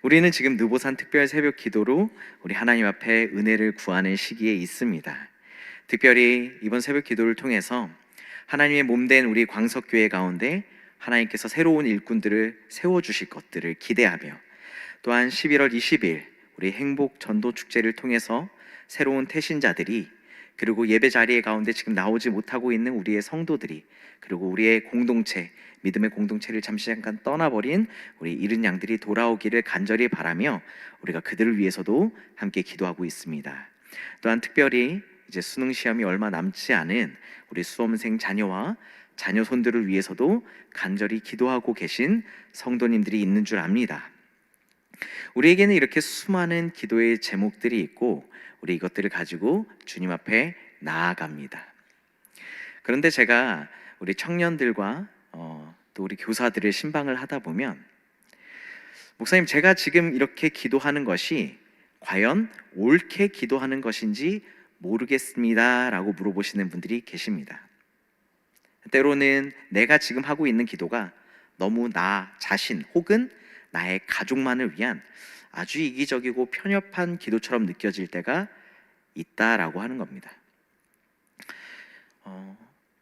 우리는 지금 느보산 특별 새벽 기도로 우리 하나님 앞에 은혜를 구하는 시기에 있습니다. 특별히 이번 새벽 기도를 통해서 하나님의 몸된 우리 광석교회 가운데 하나님께서 새로운 일꾼들을 세워주실 것들을 기대하며, 또한 11월 20일 우리 행복 전도 축제를 통해서 새로운 태신자들이, 그리고 예배 자리에 가운데 지금 나오지 못하고 있는 우리의 성도들이, 그리고 우리의 공동체, 믿음의 공동체를 잠시 잠깐 떠나버린 우리 잃은 양들이 돌아오기를 간절히 바라며 우리가 그들을 위해서도 함께 기도하고 있습니다. 또한 특별히 이제 수능 시험이 얼마 남지 않은 우리 수험생 자녀와 자녀손들을 위해서도 간절히 기도하고 계신 성도님들이 있는 줄 압니다. 우리에게는 이렇게 수많은 기도의 제목들이 있고 우리 이것들을 가지고 주님 앞에 나아갑니다. 그런데 제가 우리 청년들과 또 우리 교사들의 신방을 하다 보면, 목사님, 제가 지금 이렇게 기도하는 것이 과연 옳게 기도하는 것인지 모르겠습니다 라고 물어보시는 분들이 계십니다. 때로는 내가 지금 하고 있는 기도가 너무 나 자신 혹은 나의 가족만을 위한 아주 이기적이고 편협한 기도처럼 느껴질 때가 있다라고 하는 겁니다.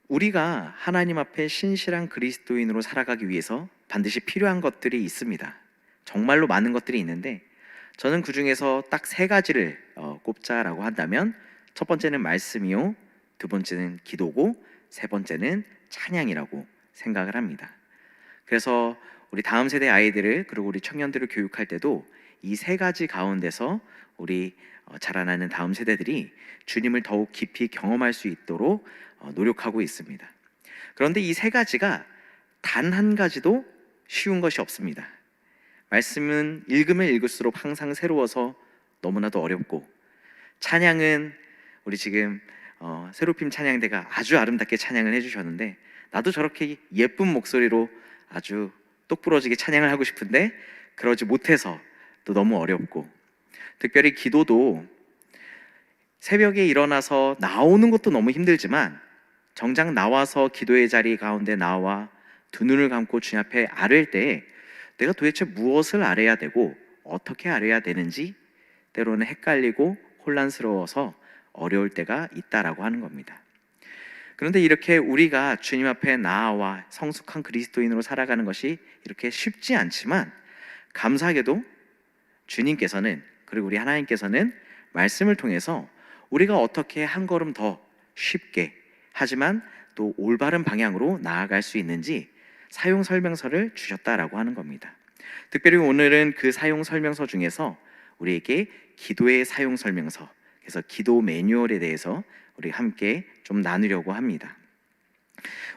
우리가 하나님 앞에 신실한 그리스도인으로 살아가기 위해서 반드시 필요한 것들이 있습니다. 정말로 많은 것들이 있는데, 저는 그 중에서 딱 세 가지를 꼽자라고 한다면, 첫 번째는 말씀이요, 두 번째는 기도고, 세 번째는 찬양이라고 생각을 합니다. 그래서 우리 다음 세대 아이들을, 그리고 우리 청년들을 교육할 때도 이 세 가지 가운데서 우리 자라나는 다음 세대들이 주님을 더욱 깊이 경험할 수 있도록 노력하고 있습니다. 그런데 이 세 가지가 단 한 가지도 쉬운 것이 없습니다. 말씀은 읽으면 읽을수록 항상 새로워서 너무나도 어렵고, 찬양은 우리 지금 세로핌 찬양대가 아주 아름답게 찬양을 해주셨는데, 나도 저렇게 예쁜 목소리로 아주 똑부러지게 찬양을 하고 싶은데 그러지 못해서 또 너무 어렵고, 특별히 기도도 새벽에 일어나서 나오는 것도 너무 힘들지만, 정작 나와서 기도의 자리 가운데 나와 두 눈을 감고 주님 앞에 아뢰을 때 내가 도대체 무엇을 아뢰야 되고 어떻게 아뢰야 되는지 때로는 헷갈리고 혼란스러워서 어려울 때가 있다라고 하는 겁니다. 그런데 이렇게 우리가 주님 앞에 나아와 성숙한 그리스도인으로 살아가는 것이 이렇게 쉽지 않지만, 감사하게도 주님께서는, 그리고 우리 하나님께서는 말씀을 통해서 우리가 어떻게 한 걸음 더 쉽게, 하지만 또 올바른 방향으로 나아갈 수 있는지 사용 설명서를 주셨다라고 하는 겁니다. 특별히 오늘은 그 사용 설명서 중에서 우리에게 기도의 사용 설명서, 그래서 기도 매뉴얼에 대해서 우리 함께 좀 나누려고 합니다.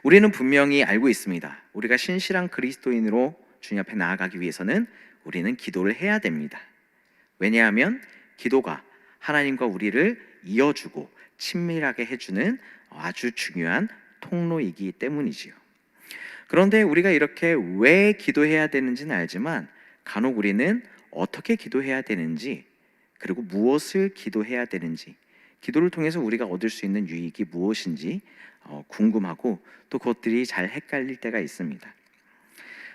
우리는 분명히 알고 있습니다. 우리가 신실한 그리스도인으로 주님 앞에 나아가기 위해서는 우리는 기도를 해야 됩니다. 왜냐하면 기도가 하나님과 우리를 이어주고 친밀하게 해주는 아주 중요한 통로이기 때문이지요. 그런데 우리가 이렇게 왜 기도해야 되는지는 알지만, 간혹 우리는 어떻게 기도해야 되는지, 그리고 무엇을 기도해야 되는지, 기도를 통해서 우리가 얻을 수 있는 유익이 무엇인지 궁금하고, 또 그것들이 잘 헷갈릴 때가 있습니다.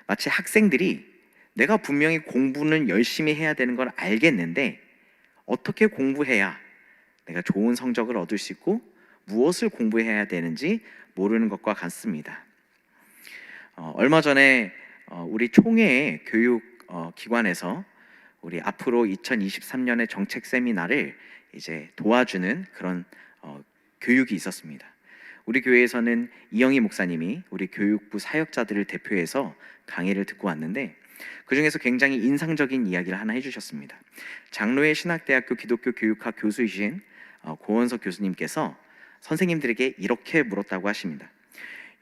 마치 학생들이 내가 분명히 공부는 열심히 해야 되는 걸 알겠는데 어떻게 공부해야 내가 좋은 성적을 얻을 수 있고 무엇을 공부해야 되는지 모르는 것과 같습니다. 얼마 전에 우리 총회 교육 기관에서 우리 앞으로 2023년의 정책 세미나를 이제 도와주는 그런 교육이 있었습니다. 우리 교회에서는 이영희 목사님이 우리 교육부 사역자들을 대표해서 강의를 듣고 왔는데, 그 중에서 굉장히 인상적인 이야기를 하나 해주셨습니다. 장로회 신학대학교 기독교 교육학 교수이신 고원석 교수님께서 선생님들에게 이렇게 물었다고 하십니다.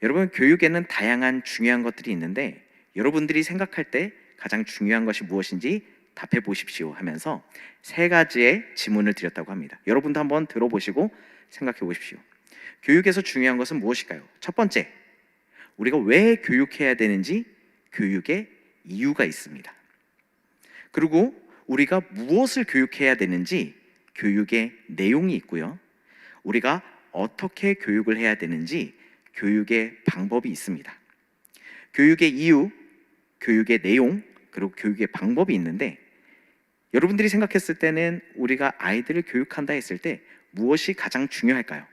여러분, 교육에는 다양한 중요한 것들이 있는데 여러분들이 생각할 때 가장 중요한 것이 무엇인지 답해 보십시오 하면서 세 가지의 지문을 드렸다고 합니다. 여러분도 한번 들어보시고 생각해 보십시오. 교육에서 중요한 것은 무엇일까요? 첫 번째, 우리가 왜 교육해야 되는지 교육의 이유가 있습니다. 그리고 우리가 무엇을 교육해야 되는지 교육의 내용이 있고요. 우리가 어떻게 교육을 해야 되는지 교육의 방법이 있습니다. 교육의 이유, 교육의 내용, 그리고 교육의 방법이 있는데, 여러분들이 생각했을 때는 우리가 아이들을 교육한다 했을 때 무엇이 가장 중요할까요?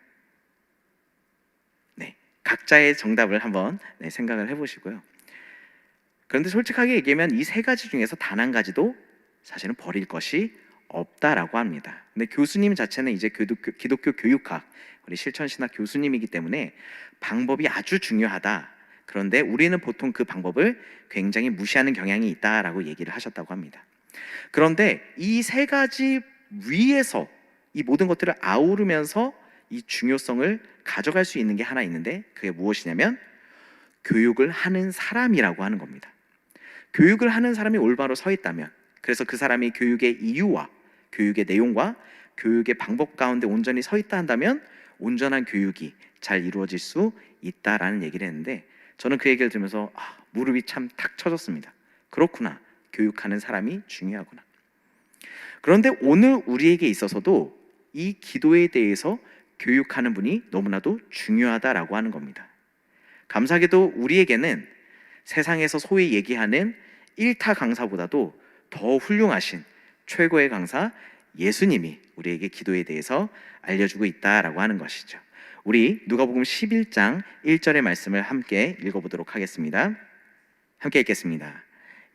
네, 각자의 정답을 한번 생각을 해보시고요. 그런데 솔직하게 얘기하면 이 세 가지 중에서 단 한 가지도 사실은 버릴 것이 없다라고 합니다. 근데 교수님 자체는 이제 기독교 교육학, 우리 실천신학 교수님이기 때문에 방법이 아주 중요하다. 그런데 우리는 보통 그 방법을 굉장히 무시하는 경향이 있다라고 얘기를 하셨다고 합니다. 그런데 이 세 가지 위에서 이 모든 것들을 아우르면서 이 중요성을 가져갈 수 있는 게 하나 있는데, 그게 무엇이냐면 교육을 하는 사람이라고 하는 겁니다. 교육을 하는 사람이 올바로 서 있다면, 그래서 그 사람이 교육의 이유와 교육의 내용과 교육의 방법 가운데 온전히 서 있다 한다면 온전한 교육이 잘 이루어질 수 있다라는 얘기를 했는데, 저는 그 얘기를 들으면서 무릎이 참 탁 쳐졌습니다. 그렇구나, 교육하는 사람이 중요하구나. 그런데 오늘 우리에게 있어서도 이 기도에 대해서 교육하는 분이 너무나도 중요하다라고 하는 겁니다. 감사하게도 우리에게는 세상에서 소위 얘기하는 1타 강사보다도 더 훌륭하신 최고의 강사 예수님이 우리에게 기도에 대해서 알려주고 있다라고 하는 것이죠. 우리 누가복음 11장 1절의 말씀을 함께 읽어보도록 하겠습니다. 함께 읽겠습니다.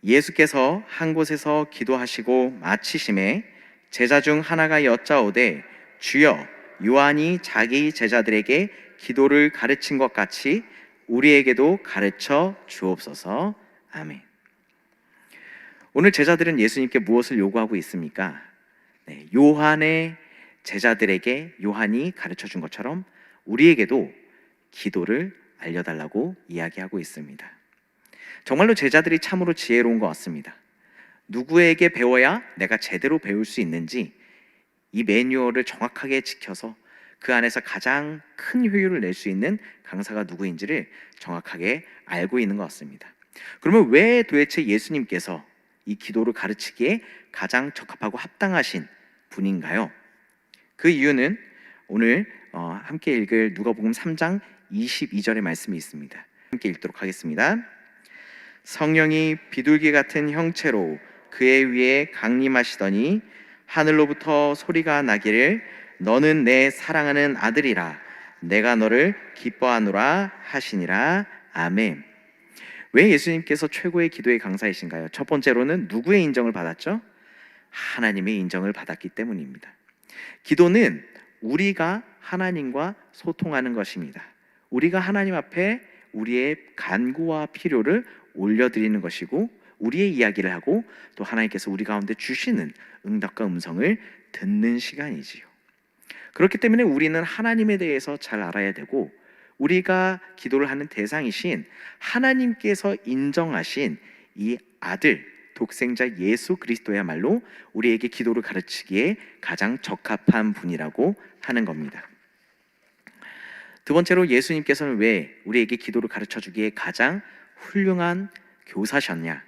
예수께서 한 곳에서 기도하시고 마치심에 제자 중 하나가 여짜오되 주여, 요한이 자기 제자들에게 기도를 가르친 것 같이 우리에게도 가르쳐 주옵소서. 아멘. 오늘 제자들은 예수님께 무엇을 요구하고 있습니까? 요한의 제자들에게 요한이 가르쳐 준 것처럼 우리에게도 기도를 알려달라고 이야기하고 있습니다. 정말로 제자들이 참으로 지혜로운 것 같습니다. 누구에게 배워야 내가 제대로 배울 수 있는지 이 매뉴얼을 정확하게 지켜서 그 안에서 가장 큰 효율을 낼 수 있는 강사가 누구인지를 정확하게 알고 있는 것 같습니다. 그러면 왜 도대체 예수님께서 이 기도를 가르치기에 가장 적합하고 합당하신 분인가요? 그 이유는 오늘 함께 읽을 누가복음 3장 22절의 말씀이 있습니다. 함께 읽도록 하겠습니다. 성령이 비둘기 같은 형체로 그의 위에 강림하시더니 하늘로부터 소리가 나기를 너는 내 사랑하는 아들이라 내가 너를 기뻐하노라 하시니라. 아멘. 왜 예수님께서 최고의 기도의 강사이신가요? 첫 번째로는 누구의 인정을 받았죠? 하나님의 인정을 받았기 때문입니다. 기도는 우리가 하나님과 소통하는 것입니다. 우리가 하나님 앞에 우리의 간구와 필요를 올려드리는 것이고, 우리의 이야기를 하고 또 하나님께서 우리 가운데 주시는 응답과 음성을 듣는 시간이지요. 그렇기 때문에 우리는 하나님에 대해서 잘 알아야 되고, 우리가 기도를 하는 대상이신 하나님께서 인정하신 이 아들, 독생자 예수 그리스도야말로 우리에게 기도를 가르치기에 가장 적합한 분이라고 하는 겁니다. 두 번째로 예수님께서는 왜 우리에게 기도를 가르쳐 주기에 가장 훌륭한 교사셨냐?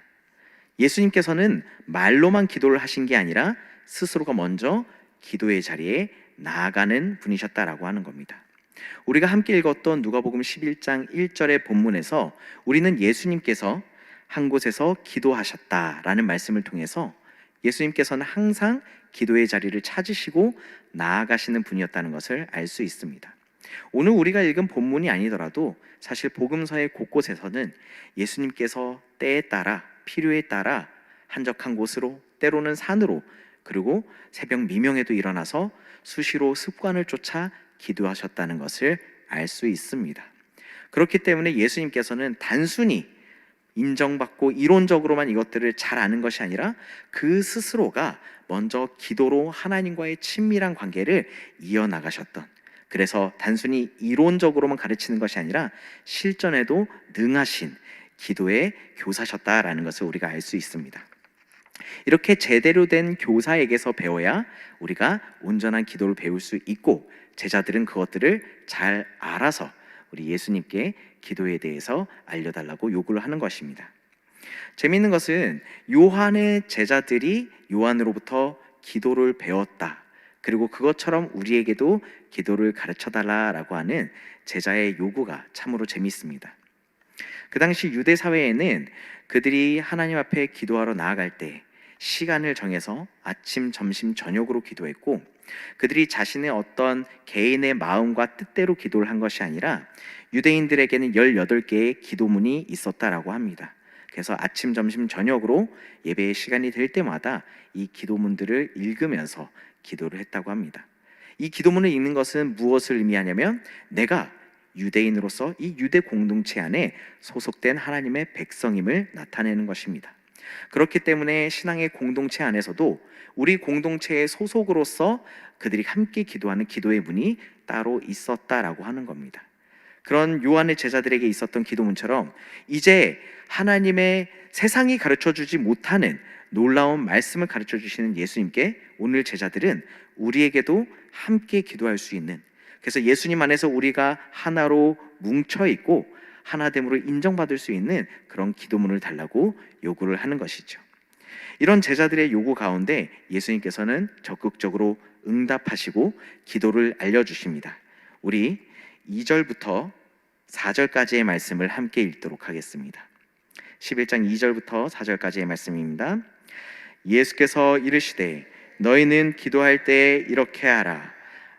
예수님께서는 말로만 기도를 하신 게 아니라 스스로가 먼저 기도의 자리에 나아가는 분이셨다라고 하는 겁니다. 우리가 함께 읽었던 누가복음 11장 1절의 본문에서 우리는 예수님께서 한 곳에서 기도하셨다라는 말씀을 통해서 예수님께서는 항상 기도의 자리를 찾으시고 나아가시는 분이었다는 것을 알 수 있습니다. 오늘 우리가 읽은 본문이 아니더라도 사실 복음서의 곳곳에서는 예수님께서 때에 따라 필요에 따라 한적한 곳으로, 때로는 산으로, 그리고 새벽 미명에도 일어나서 수시로 습관을 쫓아 기도하셨다는 것을 알 수 있습니다. 그렇기 때문에 예수님께서는 단순히 인정받고 이론적으로만 이것들을 잘 아는 것이 아니라 그 스스로가 먼저 기도로 하나님과의 친밀한 관계를 이어나가셨던, 그래서 단순히 이론적으로만 가르치는 것이 아니라 실전에도 능하신 기도의 교사셨다라는 것을 우리가 알 수 있습니다. 이렇게 제대로 된 교사에게서 배워야 우리가 온전한 기도를 배울 수 있고, 제자들은 그것들을 잘 알아서 우리 예수님께 기도에 대해서 알려달라고 요구를 하는 것입니다. 재미있는 것은 요한의 제자들이 요한으로부터 기도를 배웠다, 그리고 그것처럼 우리에게도 기도를 가르쳐달라라고 하는 제자의 요구가 참으로 재미있습니다. 그 당시 유대 사회에는 그들이 하나님 앞에 기도하러 나아갈 때 시간을 정해서 아침, 점심, 저녁으로 기도했고, 그들이 자신의 어떤 개인의 마음과 뜻대로 기도를 한 것이 아니라 유대인들에게는 18개의 기도문이 있었다라고 합니다. 그래서 아침, 점심, 저녁으로 예배의 시간이 될 때마다 이 기도문들을 읽으면서 기도를 했다고 합니다. 이 기도문을 읽는 것은 무엇을 의미하냐면, 내가 유대인으로서 이 유대 공동체 안에 소속된 하나님의 백성임을 나타내는 것입니다. 그렇기 때문에 신앙의 공동체 안에서도 우리 공동체의 소속으로서 그들이 함께 기도하는 기도의 문이 따로 있었다라고 하는 겁니다. 그런 요한의 제자들에게 있었던 기도문처럼 이제 하나님의 세상이 가르쳐주지 못하는 놀라운 말씀을 가르쳐주시는 예수님께 오늘 제자들은 우리에게도 함께 기도할 수 있는, 그래서 예수님 안에서 우리가 하나로 뭉쳐있고 하나됨으로 인정받을 수 있는 그런 기도문을 달라고 요구를 하는 것이죠. 이런 제자들의 요구 가운데 예수님께서는 적극적으로 응답하시고 기도를 알려주십니다. 우리 2절부터 4절까지의 말씀을 함께 읽도록 하겠습니다. 11장 2절부터 4절까지의 말씀입니다. 예수께서 이르시되 너희는 기도할 때 이렇게 하라.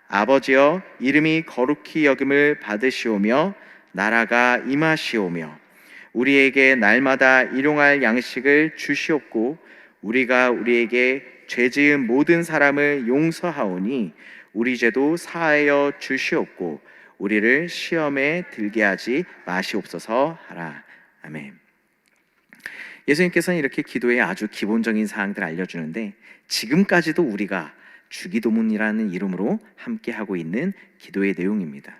아버지여, 이름이 거룩히 여김을 받으시오며 나라가 임하시오며 우리에게 날마다 일용할 양식을 주시옵고 우리가 우리에게 죄 지은 모든 사람을 용서하오니 우리 죄도 사하여 주시옵고 우리를 시험에 들게 하지 마시옵소서 하라. 아멘. 예수님께서는 이렇게 기도의 아주 기본적인 사항들을 알려주는데, 지금까지도 우리가 주기도문이라는 이름으로 함께 하고 있는 기도의 내용입니다.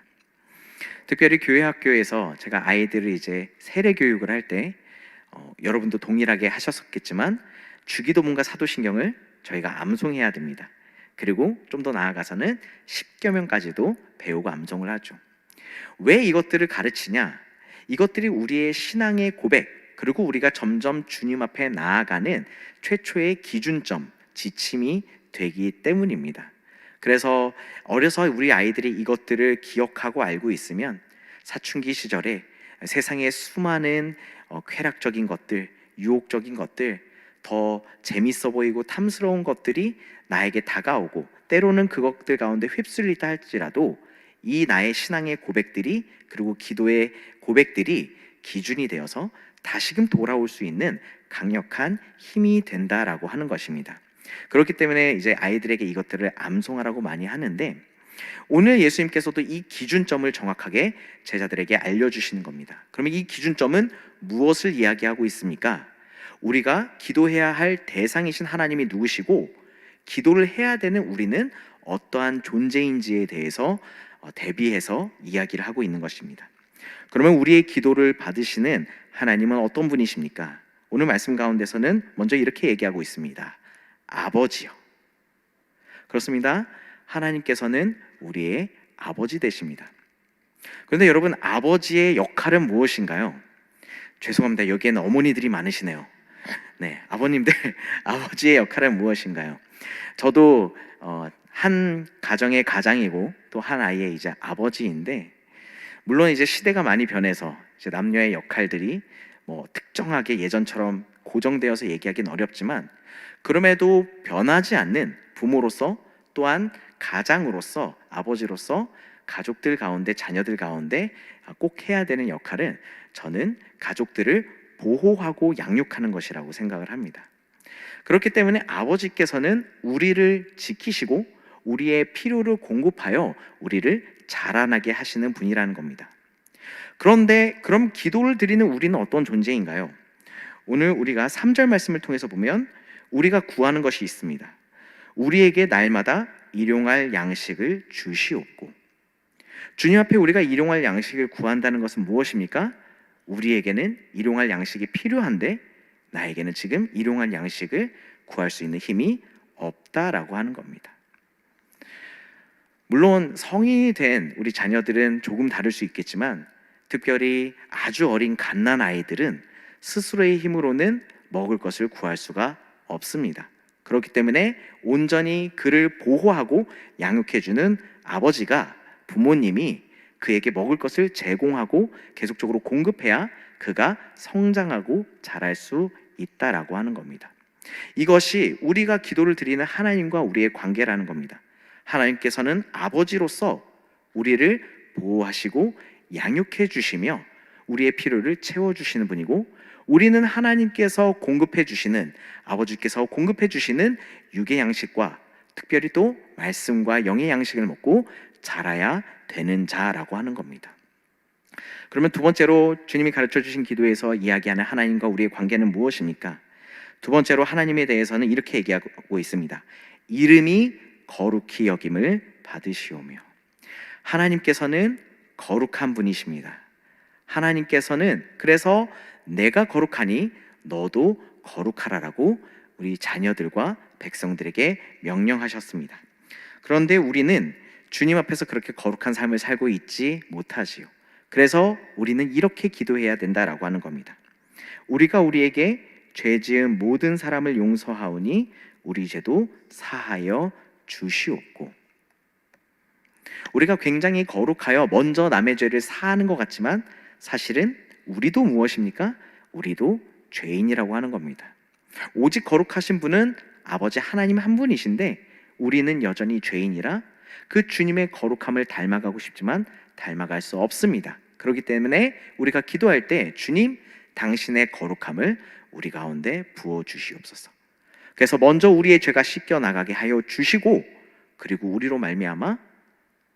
특별히 교회 학교에서 제가 아이들을 이제 세례 교육을 할 때 여러분도 동일하게 하셨었겠지만 주기도문과 사도신경을 저희가 암송해야 됩니다. 그리고 좀 더 나아가서는 10계명까지도 배우고 암송을 하죠. 왜 이것들을 가르치냐? 이것들이 우리의 신앙의 고백, 그리고 우리가 점점 주님 앞에 나아가는 최초의 기준점, 지침이 되기 때문입니다. 그래서 어려서 우리 아이들이 이것들을 기억하고 알고 있으면 사춘기 시절에 세상의 수많은 쾌락적인 것들, 유혹적인 것들, 더 재밌어 보이고 탐스러운 것들이 나에게 다가오고 때로는 그것들 가운데 휩쓸리다 할지라도 이 나의 신앙의 고백들이, 그리고 기도의 고백들이 기준이 되어서 다시금 돌아올 수 있는 강력한 힘이 된다라고 하는 것입니다. 그렇기 때문에 이제 아이들에게 이것들을 암송하라고 많이 하는데, 오늘 예수님께서도 이 기준점을 정확하게 제자들에게 알려주시는 겁니다. 그러면 이 기준점은 무엇을 이야기하고 있습니까? 우리가 기도해야 할 대상이신 하나님이 누구시고 기도를 해야 되는 우리는 어떠한 존재인지에 대해서 대비해서 이야기를 하고 있는 것입니다. 그러면 우리의 기도를 받으시는 하나님은 어떤 분이십니까? 오늘 말씀 가운데서는 먼저 이렇게 얘기하고 있습니다. 아버지요. 그렇습니다. 하나님께서는 우리의 아버지 되십니다. 그런데 여러분, 아버지의 역할은 무엇인가요? 죄송합니다. 여기에는 어머니들이 많으시네요. 네, 아버님들, 아버지의 역할은 무엇인가요? 저도 한 가정의 가장이고 또 한 아이의 이제 아버지인데, 물론 이제 시대가 많이 변해서 이제 남녀의 역할들이 뭐 특정하게 예전처럼 고정되어서 얘기하기는 어렵지만, 그럼에도 변하지 않는 부모로서, 또한 가장으로서, 아버지로서 가족들 가운데, 자녀들 가운데 꼭 해야 되는 역할은 저는 가족들을 보호하고 양육하는 것이라고 생각을 합니다. 그렇기 때문에 아버지께서는 우리를 지키시고 우리의 필요를 공급하여 우리를 자라나게 하시는 분이라는 겁니다. 그런데 그럼 기도를 드리는 우리는 어떤 존재인가요? 오늘 우리가 3절 말씀을 통해서 보면 우리가 구하는 것이 있습니다. 우리에게 날마다 일용할 양식을 주시옵고. 주님 앞에 우리가 일용할 양식을 구한다는 것은 무엇입니까? 우리에게는 일용할 양식이 필요한데 나에게는 지금 일용할 양식을 구할 수 있는 힘이 없다라고 하는 겁니다. 물론 성인이 된 우리 자녀들은 조금 다를 수 있겠지만, 특별히 아주 어린 갓난 아이들은 스스로의 힘으로는 먹을 것을 구할 수가 없습니다. 그렇기 때문에 온전히 그를 보호하고 양육해주는 아버지가, 부모님이 그에게 먹을 것을 제공하고 계속적으로 공급해야 그가 성장하고 자랄 수 있다라고 하는 겁니다. 이것이 우리가 기도를 드리는 하나님과 우리의 관계라는 겁니다. 하나님께서는 아버지로서 우리를 보호하시고 양육해 주시며 우리의 필요를 채워주시는 분이고, 우리는 하나님께서 공급해 주시는, 아버지께서 공급해 주시는 육의 양식과 특별히 또 말씀과 영의 양식을 먹고 자라야 되는 자라고 하는 겁니다. 그러면 두 번째로 주님이 가르쳐 주신 기도에서 이야기하는 하나님과 우리의 관계는 무엇입니까? 두 번째로 하나님에 대해서는 이렇게 얘기하고 있습니다. 이름이 거룩히 여김을 받으시오며. 하나님께서는 거룩한 분이십니다. 하나님께서는 그래서 내가 거룩하니 너도 거룩하라라고 우리 자녀들과 백성들에게 명령하셨습니다. 그런데 우리는 주님 앞에서 그렇게 거룩한 삶을 살고 있지 못하지요. 그래서 우리는 이렇게 기도해야 된다라고 하는 겁니다. 우리가 우리에게 죄 지은 모든 사람을 용서하오니 우리 죄도 사하여 주시옵고. 우리가 굉장히 거룩하여 먼저 남의 죄를 사하는 것 같지만 사실은 우리도 무엇입니까? 우리도 죄인이라고 하는 겁니다. 오직 거룩하신 분은 아버지 하나님 한 분이신데 우리는 여전히 죄인이라 그 주님의 거룩함을 닮아가고 싶지만 닮아갈 수 없습니다. 그렇기 때문에 우리가 기도할 때 주님, 당신의 거룩함을 우리 가운데 부어 주시옵소서. 그래서 먼저 우리의 죄가 씻겨 나가게 하여 주시고, 그리고 우리로 말미암아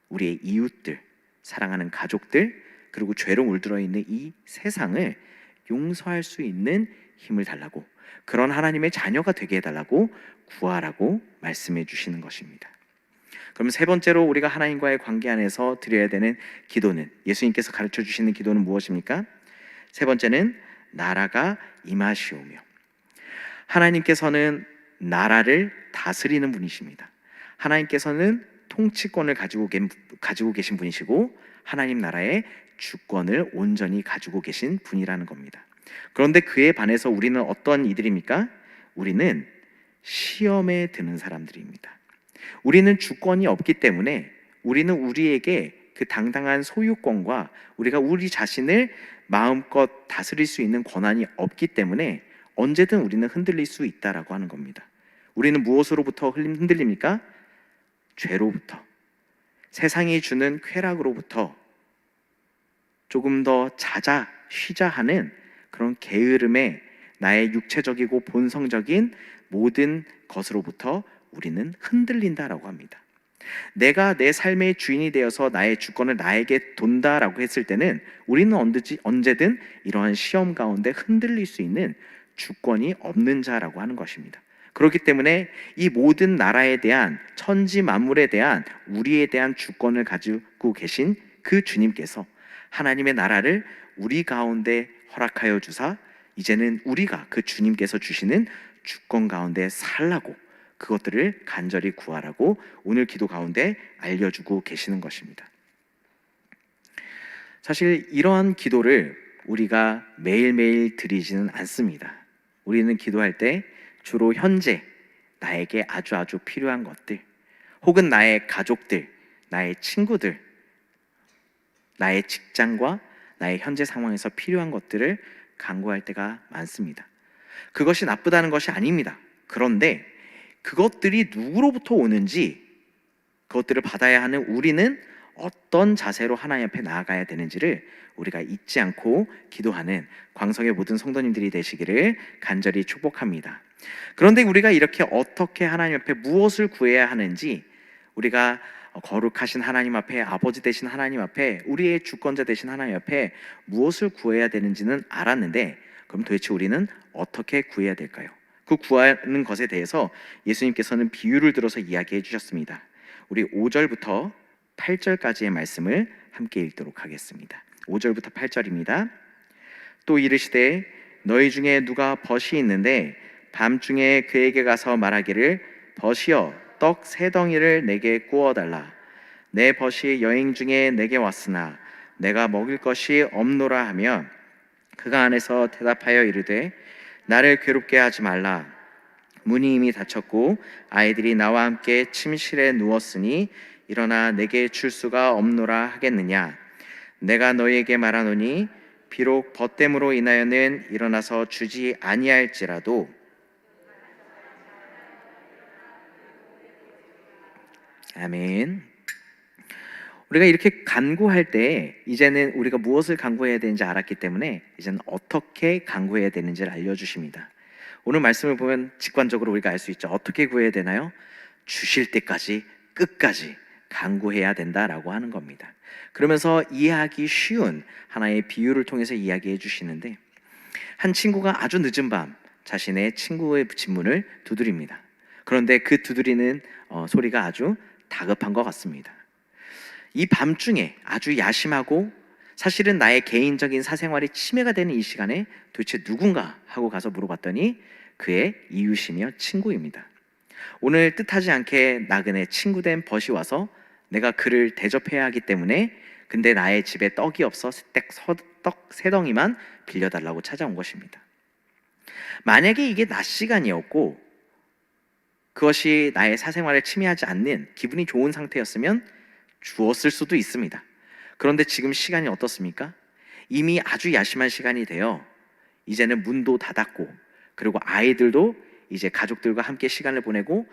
우리의 이웃들, 사랑하는 가족들, 그리고 죄로 물들어 있는 이 세상을 용서할 수 있는 힘을 달라고, 그런 하나님의 자녀가 되게 해달라고 구하라고 말씀해 주시는 것입니다. 그럼 세 번째로 우리가 하나님과의 관계 안에서 드려야 되는 기도는, 예수님께서 가르쳐 주시는 기도는 무엇입니까? 세 번째는 나라가 임하시오며. 하나님께서는 나라를 다스리는 분이십니다. 하나님께서는 통치권을 가지고 계신 분이시고 하나님 나라의 주권을 온전히 가지고 계신 분이라는 겁니다. 그런데 그에 반해서 우리는 어떤 이들입니까? 우리는 시험에 드는 사람들입니다. 우리는 주권이 없기 때문에 우리는 우리에게 그 당당한 소유권과 우리가 우리 자신을 마음껏 다스릴 수 있는 권한이 없기 때문에 언제든 우리는 흔들릴 수 있다라고 하는 겁니다. 우리는 무엇으로부터 흔들립니까? 죄로부터, 세상이 주는 쾌락으로부터 조금 더 자자 쉬자 하는 그런 게으름에 나의 육체적이고 본성적인 모든 것으로부터 우리는 흔들린다라고 합니다. 내가 내 삶의 주인이 되어서 나의 주권을 나에게 돈다라고 했을 때는 우리는 언제든 이러한 시험 가운데 흔들릴 수 있는 주권이 없는 자라고 하는 것입니다. 그렇기 때문에 이 모든 나라에 대한, 천지 만물에 대한, 우리에 대한 주권을 가지고 계신 그 주님께서 하나님의 나라를 우리 가운데 허락하여 주사 이제는 우리가 그 주님께서 주시는 주권 가운데 살라고, 그것들을 간절히 구하라고 오늘 기도 가운데 알려주고 계시는 것입니다. 사실 이러한 기도를 우리가 매일매일 드리지는 않습니다. 우리는 기도할 때 주로 현재 나에게 아주 필요한 것들, 혹은 나의 가족들, 나의 친구들, 나의 직장과 나의 현재 상황에서 필요한 것들을 간구할 때가 많습니다. 그것이 나쁘다는 것이 아닙니다. 그런데 그것들이 누구로부터 오는지, 그것들을 받아야 하는 우리는 어떤 자세로 하나님 앞에 나아가야 되는지를 우리가 잊지 않고 기도하는 광성의 모든 성도님들이 되시기를 간절히 축복합니다. 그런데 우리가 이렇게 어떻게 하나님 앞에 무엇을 구해야 하는지, 우리가 거룩하신 하나님 앞에, 아버지 되신 하나님 앞에, 우리의 주권자 되신 하나님 앞에 무엇을 구해야 되는지는 알았는데, 그럼 도대체 우리는 어떻게 구해야 될까요? 그 구하는 것에 대해서 예수님께서는 비유를 들어서 이야기해 주셨습니다. 우리 5절부터 8절까지의 말씀을 함께 읽도록 하겠습니다. 5절부터 8절입니다. 또 이르시되 너희 중에 누가 벗이 있는데 밤중에 그에게 가서 말하기를 벗이여 떡 세 덩이를 내게 구워달라. 내 벗이 여행 중에 내게 왔으나 내가 먹을 것이 없노라 하면 그가 안에서 대답하여 이르되 나를 괴롭게 하지 말라. 문이 이미 닫혔고 아이들이 나와 함께 침실에 누웠으니 일어나 내게 줄 수가 없노라 하겠느냐. 내가 너희에게 말하노니 비록 벗됨으로 인하여는 일어나서 주지 아니할지라도 아멘. 우리가 이렇게 간구할 때 이제는 우리가 무엇을 간구해야 되는지 알았기 때문에 이제는 어떻게 간구해야 되는지를 알려주십니다. 오늘 말씀을 보면 직관적으로 우리가 알 수 있죠. 어떻게 구해야 되나요? 주실 때까지 끝까지 간구해야 된다라고 하는 겁니다. 그러면서 이해하기 쉬운 하나의 비유를 통해서 이야기해 주시는데, 한 친구가 아주 늦은 밤 자신의 친구의 집문을 두드립니다. 그런데 그 두드리는 소리가 아주 다급한 것 같습니다. 이 밤중에 아주 야심하고 사실은 나의 개인적인 사생활이 침해가 되는 이 시간에 도대체 누군가 하고 가서 물어봤더니 그의 이웃이며 친구입니다. 오늘 뜻하지 않게 나그네 친구된 벗이 와서 내가 그를 대접해야 하기 때문에 근데 나의 집에 떡이 없어 떡 세 덩이만 빌려달라고 찾아온 것입니다. 만약에 이게 낮 시간이었고 그것이 나의 사생활을 침해하지 않는 기분이 좋은 상태였으면 주었을 수도 있습니다. 그런데 지금 시간이 어떻습니까? 이미 아주 야심한 시간이 되어 이제는 문도 닫았고 그리고 아이들도 이제 가족들과 함께 시간을 보내고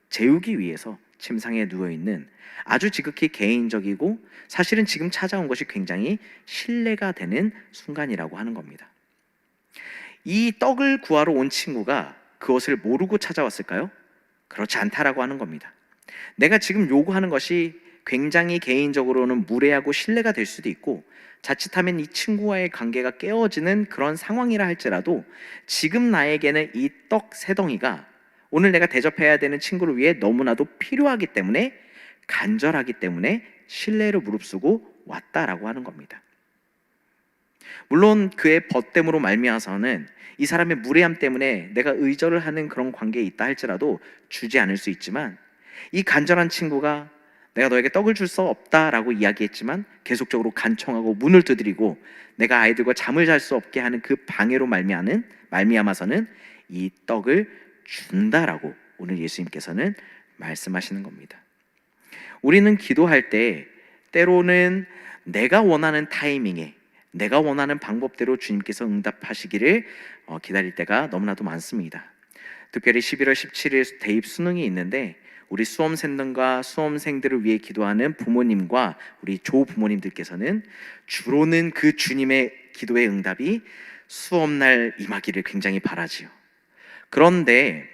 재우기 위해서 침상에 누워있는 아주 지극히 개인적이고 사실은 지금 찾아온 것이 굉장히 신뢰가 되는 순간이라고 하는 겁니다. 이 떡을 구하러 온 친구가 그것을 모르고 찾아왔을까요? 그렇지 않다라고 하는 겁니다. 내가 지금 요구하는 것이 굉장히 개인적으로는 무례하고 신뢰가 될 수도 있고 자칫하면 이 친구와의 관계가 깨어지는 그런 상황이라 할지라도 지금 나에게는 이 떡 세 덩이가 오늘 내가 대접해야 되는 친구를 위해 너무나도 필요하기 때문에 간절하기 때문에 신뢰를 무릅쓰고 왔다라고 하는 겁니다. 물론 그의 벗됨으로 말미암아서는 이 사람의 무례함 때문에 내가 의절을 하는 그런 관계에 있다 할지라도 주지 않을 수 있지만 이 간절한 친구가 내가 너에게 떡을 줄 수 없다라고 이야기했지만 계속적으로 간청하고 문을 두드리고 내가 아이들과 잠을 잘 수 없게 하는 그 방해로 말미암아서는 이 떡을 준다라고 오늘 예수님께서는 말씀하시는 겁니다. 우리는 기도할 때 때로는 내가 원하는 타이밍에 내가 원하는 방법대로 주님께서 응답하시기를 기다릴 때가 너무나도 많습니다. 특별히 11월 17일 대입 수능이 있는데 우리 수험생들과 수험생들을 위해 기도하는 부모님과 우리 조부모님들께서는 주로는 그 주님의 기도의 응답이 수업날 임하기를 굉장히 바라지요. 그런데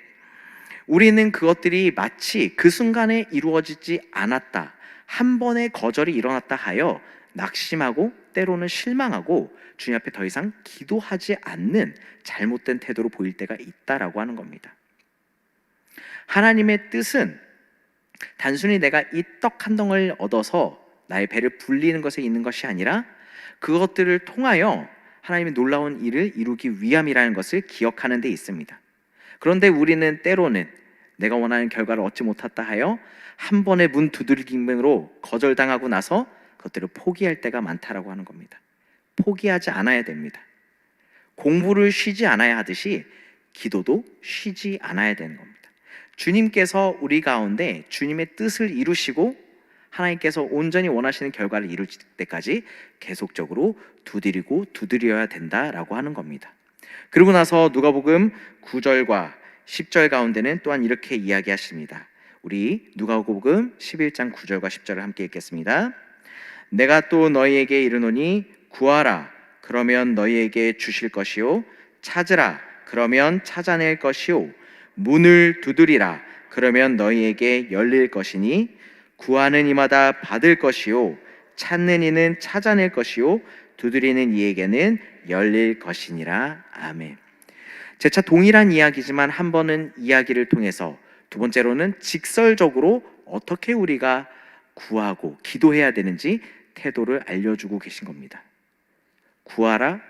우리는 그것들이 마치 그 순간에 이루어지지 않았다, 한 번의 거절이 일어났다 하여 낙심하고 때로는 실망하고 주님 앞에 더 이상 기도하지 않는 잘못된 태도로 보일 때가 있다라고 하는 겁니다. 하나님의 뜻은 단순히 내가 이 떡 한 덩을 얻어서 나의 배를 불리는 것에 있는 것이 아니라 그것들을 통하여 하나님의 놀라운 일을 이루기 위함이라는 것을 기억하는 데 있습니다. 그런데 우리는 때로는 내가 원하는 결과를 얻지 못했다 하여 한 번의 문 두들김으로 거절당하고 나서 그것들을 포기할 때가 많다라고 하는 겁니다. 포기하지 않아야 됩니다. 공부를 쉬지 않아야 하듯이 기도도 쉬지 않아야 되는 겁니다. 주님께서 우리 가운데 주님의 뜻을 이루시고 하나님께서 온전히 원하시는 결과를 이룰 때까지 계속적으로 두드려야 된다라고 하는 겁니다. 그리고 나서 누가복음 9절과 10절 가운데는 또한 이렇게 이야기하십니다. 우리 누가복음 11장 9절과 10절을 함께 읽겠습니다. 내가 또 너희에게 이르노니 구하라 그러면 너희에게 주실 것이요 찾으라 그러면 찾아낼 것이요 문을 두드리라 그러면 너희에게 열릴 것이니 구하는 이마다 받을 것이요 찾는 이는 찾아낼 것이요 두드리는 이에게는 열릴 것이니라. 아멘. 재차 동일한 이야기지만 한 번은 이야기를 통해서 두 번째로는 직설적으로 어떻게 우리가 구하고 기도해야 되는지 태도를 알려주고 계신 겁니다. 구하라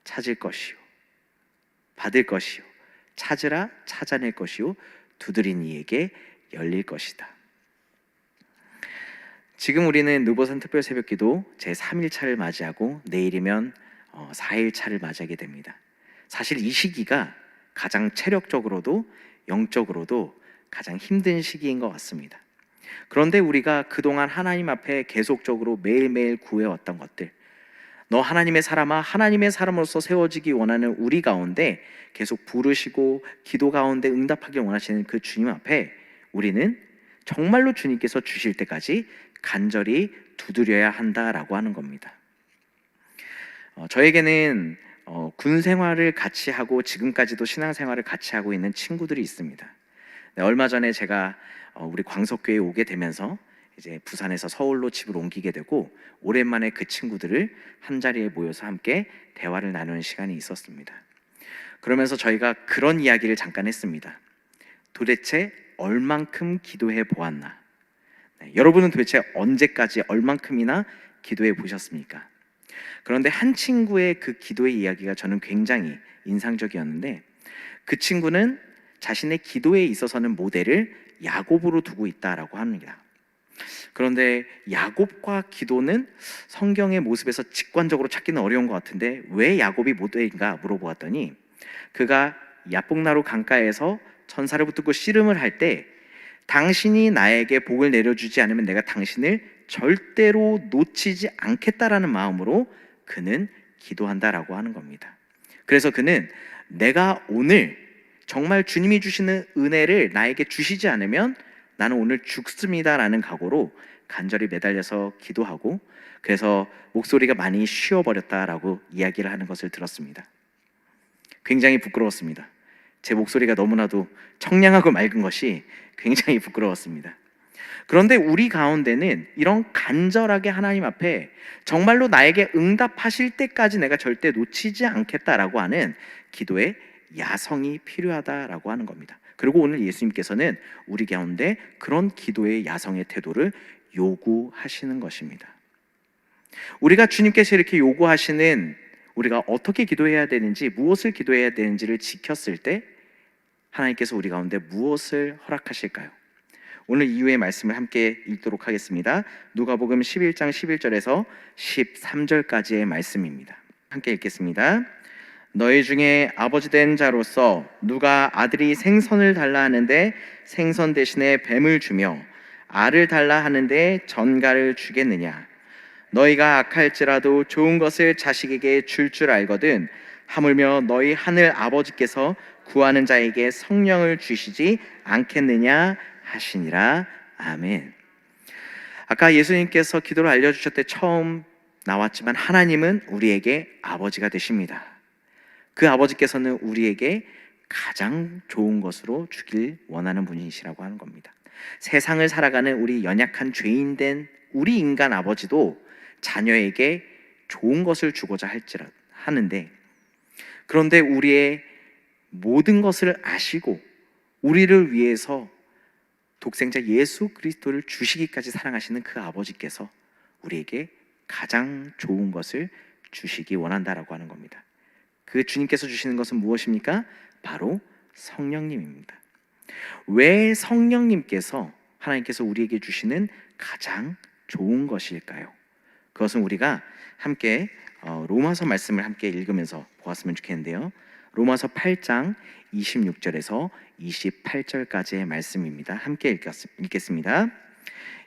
찾을 것이요 받을 것이요 찾으라 찾아낼 것이요 두드린 이에게 열릴 것이다. 지금 우리는 느보산 특별 새벽기도 제3일차를 맞이하고 내일이면 4일차를 맞이하게 됩니다. 사실 이 시기가 가장 체력적으로도 영적으로도 가장 힘든 시기인 것 같습니다. 그런데 우리가 그동안 하나님 앞에 계속적으로 매일매일 구해왔던 것들, 너 하나님의 사람아, 하나님의 사람으로서 세워지기 원하는 우리 가운데 계속 부르시고 기도 가운데 응답하길 원하시는 그 주님 앞에 우리는 정말로 주님께서 주실 때까지 간절히 두드려야 한다라고 하는 겁니다. 저에게는 군 생활을 같이 하고 지금까지도 신앙 생활을 같이 하고 있는 친구들이 있습니다. 네, 얼마 전에 제가 우리 광석교회에 오게 되면서 이제 부산에서 서울로 집을 옮기게 되고 오랜만에 그 친구들을 한 자리에 모여서 함께 대화를 나누는 시간이 있었습니다. 그러면서 저희가 그런 이야기를 잠깐 했습니다. 도대체 얼만큼 기도해 보았나? 네, 여러분은 도대체 언제까지 얼만큼이나 기도해 보셨습니까? 그런데 한 친구의 그 기도의 이야기가 저는 굉장히 인상적이었는데, 그 친구는 자신의 기도에 있어서는 모델을 야곱으로 두고 있다라고 합니다. 그런데 야곱과 기도는 성경의 모습에서 직관적으로 찾기는 어려운 것 같은데 왜 야곱이 모델인가 물어보았더니, 그가 야복나루 강가에서 천사를 붙들고 씨름을 할 때 당신이 나에게 복을 내려주지 않으면 내가 당신을 절대로 놓치지 않겠다라는 마음으로 그는 기도한다라고 하는 겁니다. 그래서 그는 내가 오늘 정말 주님이 주시는 은혜를 나에게 주시지 않으면 나는 오늘 죽습니다라는 각오로 간절히 매달려서 기도하고, 그래서 목소리가 많이 쉬어버렸다라고 이야기를 하는 것을 들었습니다. 굉장히 부끄러웠습니다. 제 목소리가 너무나도 청량하고 맑은 것이 굉장히 부끄러웠습니다. 그런데 우리 가운데는 이런 간절하게 하나님 앞에 정말로 나에게 응답하실 때까지 내가 절대 놓치지 않겠다라고 하는 기도의 야성이 필요하다라고 하는 겁니다. 그리고 오늘 예수님께서는 우리 가운데 그런 기도의 야성의 태도를 요구하시는 것입니다. 우리가 주님께서 이렇게 요구하시는, 우리가 어떻게 기도해야 되는지, 무엇을 기도해야 되는지를 지켰을 때 하나님께서 우리 가운데 무엇을 허락하실까요? 오늘 이후의 말씀을 함께 읽도록 하겠습니다. 누가복음 11장 11절에서 13절까지의 말씀입니다. 함께 읽겠습니다. 너희 중에 아버지 된 자로서 누가 아들이 생선을 달라 하는데 생선 대신에 뱀을 주며 알을 달라 하는데 전갈을 주겠느냐? 너희가 악할지라도 좋은 것을 자식에게 줄 줄 알거든 하물며 너희 하늘 아버지께서 구하는 자에게 성령을 주시지 않겠느냐 하시니라. 아멘. 아까 예수님께서 기도를 알려주셨을 때 처음 나왔지만 하나님은 우리에게 아버지가 되십니다. 그 아버지께서는 우리에게 가장 좋은 것으로 주길 원하는 분이시라고 하는 겁니다. 세상을 살아가는 우리 연약한 죄인된 우리 인간 아버지도 자녀에게 좋은 것을 주고자 하는데, 그런데 우리의 모든 것을 아시고 우리를 위해서 독생자 예수 그리스도를 주시기까지 사랑하시는 그 아버지께서 우리에게 가장 좋은 것을 주시기 원한다라고 하는 겁니다. 그 주님께서 주시는 것은 무엇입니까? 바로 성령님입니다. 왜 성령님께서, 하나님께서 우리에게 주시는 가장 좋은 것일까요? 그것은 우리가 함께 로마서 말씀을 함께 읽으면서 보았으면 좋겠는데요. 로마서 8장 26절에서 28절까지의 말씀입니다. 함께 읽겠습니다.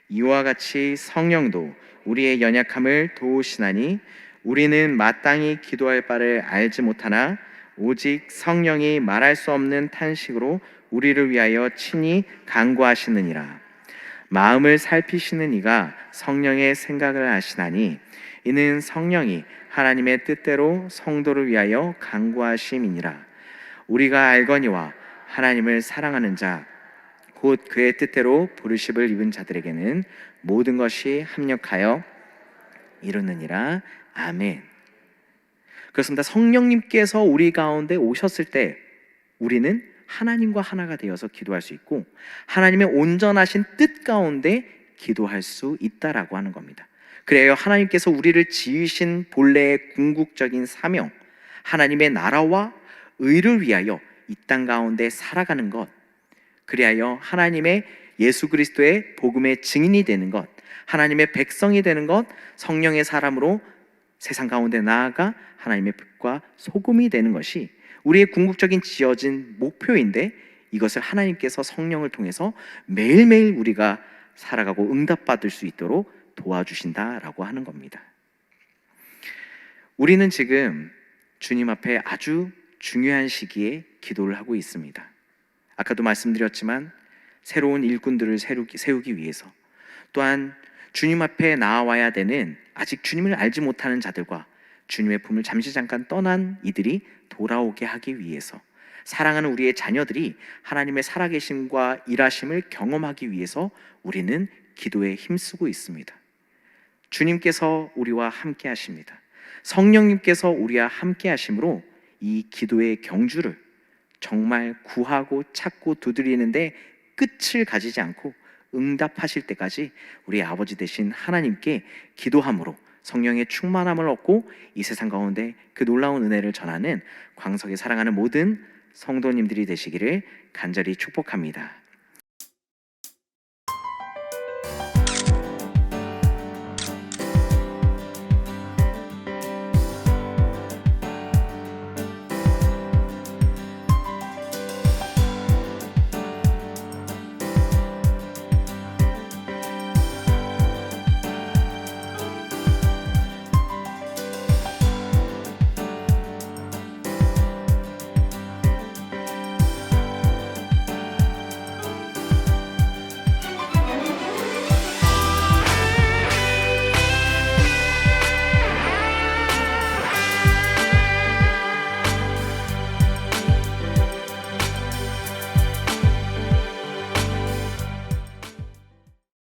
이와 같이 성령도 우리의 연약함을 도우시나니 우리는 마땅히 기도할 바를 알지 못하나 오직 성령이 말할 수 없는 탄식으로 우리를 위하여 친히 간구하시느니라. 마음을 살피시는 이가 성령의 생각을 아시나니 이는 성령이 하나님의 뜻대로 성도를 위하여 간구하심이니라. 우리가 알거니와 하나님을 사랑하는 자 곧 그의 뜻대로 부르심을 입은 자들에게는 모든 것이 합력하여 이루느니라. 아멘. 그렇습니다. 성령님께서 우리 가운데 오셨을 때 우리는 하나님과 하나가 되어서 기도할 수 있고 하나님의 온전하신 뜻 가운데 기도할 수 있다라고 하는 겁니다. 그래요, 하나님께서 우리를 지으신 본래의 궁극적인 사명, 하나님의 나라와 의를 위하여 이 땅 가운데 살아가는 것, 그리하여 하나님의 예수 그리스도의 복음의 증인이 되는 것, 하나님의 백성이 되는 것, 성령의 사람으로 세상 가운데 나아가 하나님의 빛과 소금이 되는 것이 우리의 궁극적인 지어진 목표인데, 이것을 하나님께서 성령을 통해서 매일매일 우리가 살아가고 응답받을 수 있도록 도와주신다라고 하는 겁니다. 우리는 지금 주님 앞에 아주 중요한 시기에 기도를 하고 있습니다. 아까도 말씀드렸지만 새로운 일꾼들을 세우기 위해서, 또한 주님 앞에 나아와야 되는 아직 주님을 알지 못하는 자들과 주님의 품을 잠시 잠깐 떠난 이들이 돌아오게 하기 위해서, 사랑하는 우리의 자녀들이 하나님의 살아계심과 일하심을 경험하기 위해서 우리는 기도에 힘쓰고 있습니다. 주님께서 우리와 함께 하십니다. 성령님께서 우리와 함께 하심으로 이 기도의 경주를 정말 구하고 찾고 두드리는데 끝을 가지지 않고 응답하실 때까지 우리 아버지 되신 하나님께 기도함으로 성령의 충만함을 얻고 이 세상 가운데 그 놀라운 은혜를 전하는 광석에 사랑하는 모든 성도님들이 되시기를 간절히 축복합니다.